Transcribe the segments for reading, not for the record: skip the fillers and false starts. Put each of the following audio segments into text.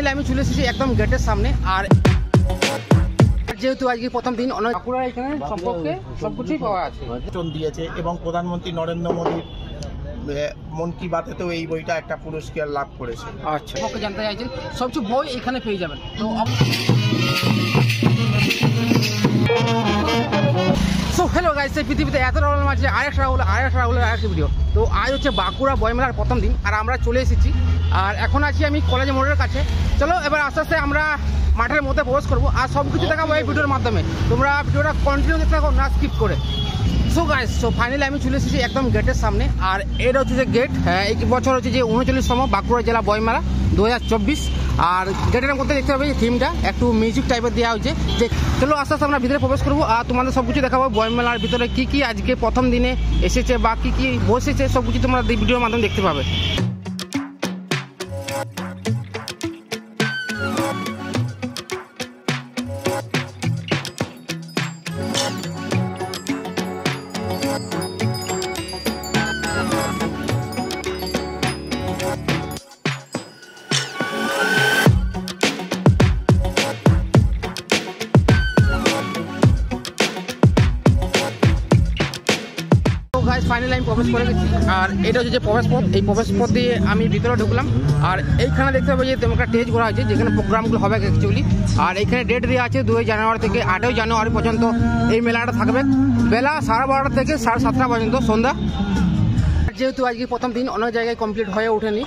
Finally আমি চলে এসেছি একদম গেটের সামনে। আর যেহেতু আজকে প্রথম দিন, অনেক বাঁকুড়া এখানে সম্পর্কে সবকিছুই পাওয়া আছে দিয়েছে এবং প্রধানমন্ত্রী নরেন্দ্র মোদীর মন কি বাতেতেও এই বইটা একটা পুরস্কার লাভ করেছে। আচ্ছা, ওকে জানতে চাইছেন সবচেয়ে বই এখানে পেয়ে যাবেন। তো হ্যালো গাইস, এই পৃথিবীতে এত রাহুলের মাঝে আরেকটা রাহুলের আরেকটা ভিডিও। তো আজ হচ্ছে বাঁকুড়া বইমেলার প্রথম দিন আর আমরা চলে এসেছি। আর এখন আছি আমি কলেজ মোড়ের কাছে। চলো এবার আস্তে আস্তে আমরা মাঠের মধ্যে প্রবেশ করবো আর সব কিছু দেখাবো এই ভিডিওর মাধ্যমে। তোমরা ভিডিওটা কন্টিনিউ দেখতে থাকো, না স্কিপ করে। সো গাইস, ফাইনালি আমি চলে এসেছি একদম গেটের সামনে। আর এটা হচ্ছে যে গেট, এই বছর হচ্ছে যে 39তম বাঁকুড়া জেলা বইমেলা 2024। আর গেটের মধ্যে দেখতে পাবে যে থিমটা একটু মিউজিক টাইপের দেওয়া হয়েছে। যে চলো আস্তে আস্তে আমরা ভিতরে প্রবেশ করবো আর তোমাদের সব কিছু দেখাবো বইমেলার ভিতরে কি কি আজকে প্রথম দিনে এসেছে বা কি কি বসেছে, সব কিছু তোমরা ভিডিওর মাধ্যমে দেখতে পাবে। ফাইনালি আমি প্রবেশ করে গেছি আর এটা হচ্ছে যে প্রবেশ পথ। এই প্রবেশ পথ দিয়ে আমি ভিতরে ঢুকলাম। আর এইখানে দেখতে পাবে যে তেমন একটা স্টেজ করা হয়েছে যেখানে প্রোগ্রামগুলো হবে অ্যাকচুয়ালি। আর এইখানে ডেট দেওয়া আছে 2 জানুয়ারি থেকে 8 জানুয়ারি পর্যন্ত এই মেলাটা থাকবে। বেলা 12:30 থেকে 7:30 পর্যন্ত সন্ধ্যা। যেহেতু আজকে প্রথম দিন, অনেক জায়গায় কমপ্লিট হয়ে ওঠেনি,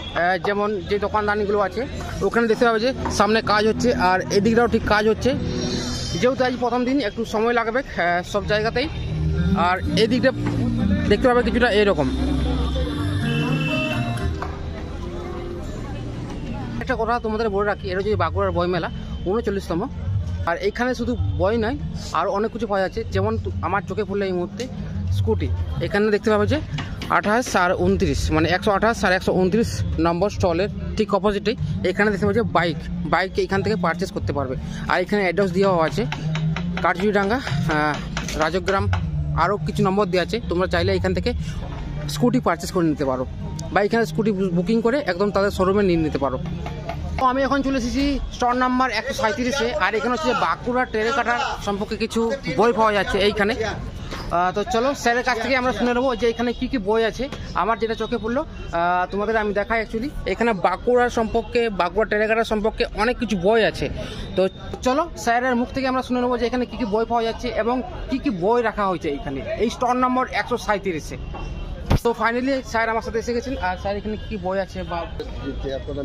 যেমন যে দোকানদানিগুলো আছে ওখানে দেখতে পাবে যে সামনে কাজ হচ্ছে আর এদিকটাও ঠিক কাজ হচ্ছে। যেহেতু আজ প্রথম দিন একটু সময় লাগবে সব জায়গাতেই। আর এদিকটা দেখতে পাবে কিছুটা এরকম। একটা কথা তোমাদের বলে রাখি, এটা হচ্ছে বাঁকুড়ার বইমেলা 39তম। আর এখানে শুধু বই নয়, আর অনেক কিছু পাওয়া যাচ্ছে। যেমন আমার চোখে পড়লে এই মুহূর্তে স্কুটি, এখানে দেখতে পাবে যে 28 আর 29, মানে 128 আর 129 নম্বর স্টলের ঠিক অপোজিটেই এখানে দেখতে পাবে যে বাইক এখান থেকে পারচেস করতে পারবে। আর এখানে অ্যাড্রেস দেওয়া আছে, কাঠজুড়িডাঙ্গা, রাজগ্রাম, আরও কিছু নম্বর দেওয়া আছে। তোমরা চাইলে এখান থেকে স্কুটি পারচেস করে নিতে পারো বা এখানে স্কুটি বুকিং করে একদম তাদের শোরুমে নিয়ে নিতে পারো। তো আমি এখন চলে এসেছি স্টল নাম্বার 137-এ। আর এখানে হচ্ছে বাঁকুড়া টেরাকোটার সম্পর্কে কিছু বই পাওয়া যাচ্ছে এইখানে। তো চলো স্যারের কাছ থেকে আমরা শুনে নেবো যে এখানে কি কি বই আছে। আমার যেটা চোখে পড়লো তোমাদের আমি দেখাই। অ্যাকচুয়ালি এখানে বাঁকুড়ার সম্পর্কে, বাঁকুড়া টেরাকোটার সম্পর্কে অনেক কিছু বই আছে। তো চলো স্যারের মুখ থেকে আমরা শুনে নেবো যে এখানে কি কি বই পাওয়া যাচ্ছে এবং কি কি বই রাখা হয়েছে এইখানে এই স্টল নম্বর 137-এ। তো ফাইনালি স্যার আমার সাথে এসে গেছেন। আর স্যার এখানে কি বই আছে বা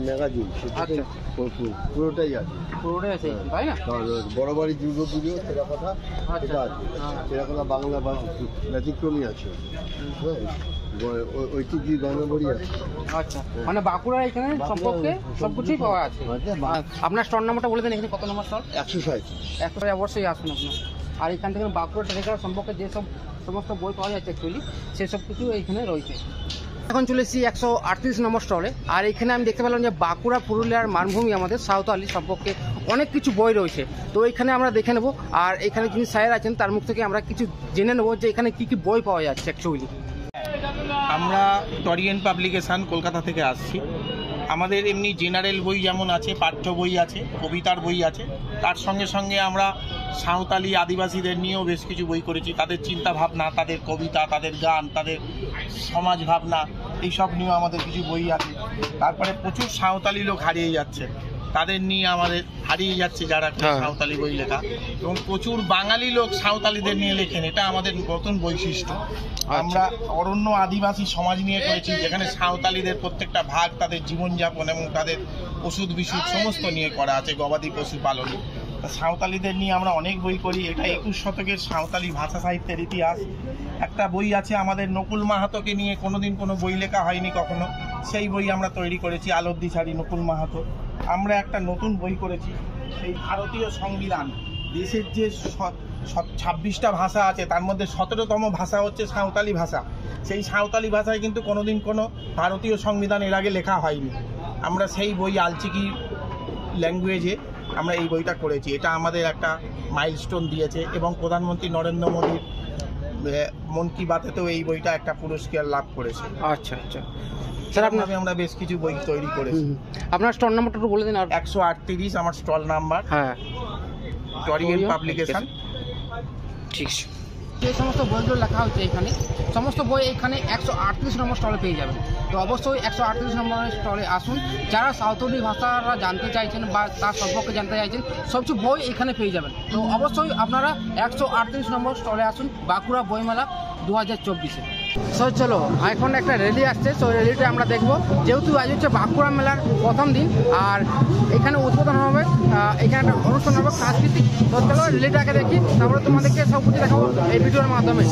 ম্যাগাজিন পুরোটাই আছে, তাই না? বড় বাড়ি দুর্গাপুজো টেরাকোটা এটা আছে, টেরাকোটা বাংলা বা ব্যতিক্রমী আছে, ঐতিহ্যি বাংলা বড়ি আছে। আচ্ছা, মানে বাঁকুড়া এখানে সম্পর্কে সবকিছুই পাওয়া আছে। আপনার স্টল নাম্বারটা বলে দেন, এখানে কত নম্বর স্টল? 137। অবশ্যই আসুন আপনার। আর এখান থেকে বাঁকুড়া টেরাকোটা সম্পর্কে যেসব সমস্ত বই পাওয়া যাচ্ছে অ্যাকচুয়ালি সেসব কিছু এইখানে রয়েছে। এখন চলে এসেছি 138 নম্বর স্টলে। আর এখানে আমি দেখতে পেলাম যে বাঁকুড়া, পুরুলিয়ার মানভূমি আমাদের সাঁওতালি সম্পর্কে অনেক কিছু বই রয়েছে। তো এখানে আমরা দেখে নেব আর এখানে যিনি স্যার আছেন তার মুখ থেকে আমরা কিছু জেনে নেব যে এখানে কি কি বই পাওয়া যাচ্ছে অ্যাকচুয়ালি। আমরা টরিয়েন্ট পাবলিকেশন কলকাতা থেকে আসছি। আমাদের এমনি জেনারেল বই যেমন আছে, পাঠ্য বই আছে, কবিতার বই আছে, তার সঙ্গে সঙ্গে আমরা সাঁওতালি আদিবাসীদের নিয়েও বেশ কিছু বই করেছি। তাদের চিন্তা ভাবনা, তাদের কবিতা, তাদের গান, তাদের সমাজ ভাবনা, এইসব নিয়েও আমাদের কিছু বই আছে। তারপরে প্রচুর সাঁওতালি লোক হারিয়ে যাচ্ছে, তাদের নিয়ে আমাদের হারিয়ে যাচ্ছে যারা সাঁওতালি বই লেখা, এবং প্রচুর বাঙালি লোক সাঁওতালিদের নিয়ে লেখেন। এটা আমাদের নতুন বৈশিষ্ট্য। আমরা অরণ্য আদিবাসী সমাজ নিয়ে করেছি, যেখানে সাঁওতালিদের প্রত্যেকটা ভাগ, তাদের জীবনযাপন এবং তাদের ওষুধ বিশুদ্ধ সমস্ত নিয়ে করা আছে, গবাদি পশু পালন। সাঁওতালিদের নিয়ে আমরা অনেক বই করি। এটা 21 শতকের সাঁওতালি ভাষা সাহিত্যের ইতিহাস। একটা বই আছে আমাদের নকুল মাহাতোকে নিয়ে, কোনোদিন কোনো বই লেখা হয়নি কখনো, সেই বই আমরা তৈরি করেছি, আলোর দিশারি নকুল মাহাতো। আমরা একটা নতুন বই করেছি, সেই ভারতীয় সংবিধান, দেশের যে 26টা ভাষা আছে তার মধ্যে 17তম ভাষা হচ্ছে সাঁওতালি ভাষা। সেই সাঁওতালি ভাষায় কিন্তু কোনোদিন কোনো ভারতীয় সংবিধান এর আগে লেখা হয়নি। আমরা সেই বই আলচিকি ল্যাঙ্গুয়েজে আমরা এই বইটা করেছি। এটা আমাদের একটা মাইলস্টোন দিয়েছে এবং প্রধানমন্ত্রী নরেন্দ্র মোদীর মন কি বাতেতেও এই বইটা একটা পুরস্কার লাভ করেছে। আচ্ছা আচ্ছা। স্যার আপনার আপনার আমরা বেশ কিছু বই তৈরি করেছি। আপনার স্টল নাম্বারটা একটু বলে দিন। আর 138 আমার স্টল নাম্বার, হ্যাঁ, টরিয়েন পাবলিকেশন। ঠিক আছে। যে সমস্ত বইগুলো লেখা হচ্ছে এখানে, সমস্ত বই এখানে 138 নম্বর স্টলে পেয়ে যাবেন। তো অবশ্যই 138 নম্বরের স্টলে আসুন। যারা সাঁওতালি ভাষারা জানতে চাইছেন বা তার সম্পর্কে জানতে চাইছেন, সবচেয়ে বই এখানে পেয়ে যাবেন। তো অবশ্যই আপনারা 138 নম্বর স্টলে আসুন, বাঁকুড়া বইমেলা 2024-এ। সো চলো, এখন একটা র্যালি আসছে, সো র্যালিটা আমরা দেখবো। যেহেতু আজ হচ্ছে বাঁকুড়া মেলার প্রথম দিন, আর এখানে উদ্বোধন হবে, এখানে একটা অনুষ্ঠান হবে সাংস্কৃতিক। তো চলো র্যালিটাকে দেখি, তারপরে তোমাদেরকে সব কিছু দেখাবো এই ভিডিওর মাধ্যমে।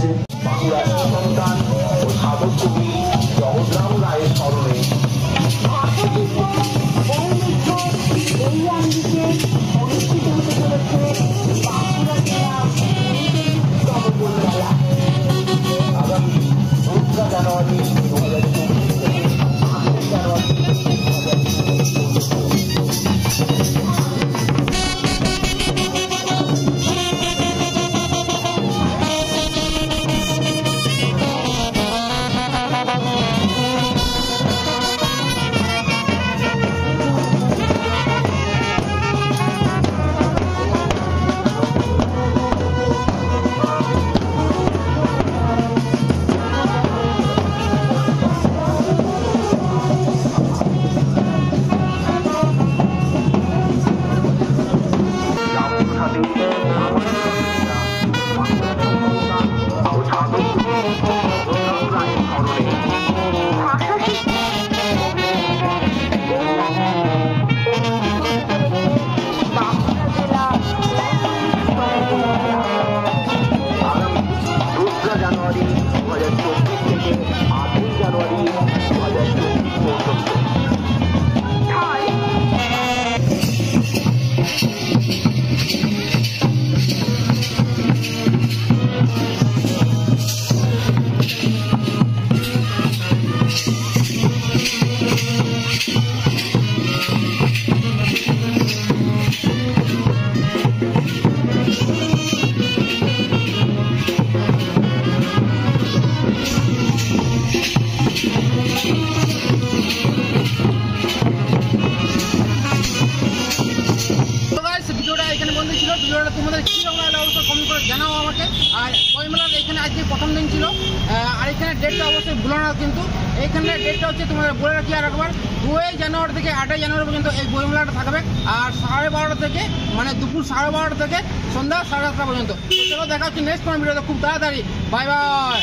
তোমাদের কি রকম লাগলো অবশ্যই কমেন্ট করে জানাও আমাকে। আর বইমেলার এখানে আজকে প্রথম দিন ছিল, আর এখানে ডেটটা অবশ্যই ভুলো না কিন্তু। এইখানে ডেটটা হচ্ছে তোমাদের বলে রাখি আর একবার, 2 জানুয়ারি থেকে 8 জানুয়ারি পর্যন্ত এই বইমেলাটা থাকবে। আর 12:30 থেকে, মানে দুপুর 12:30 থেকে সন্ধ্যা 7:30 পর্যন্ত। তো চলো দেখা হচ্ছে নেক্সট কোনো ভিডিওতে খুব তাড়াতাড়ি। Bye bye.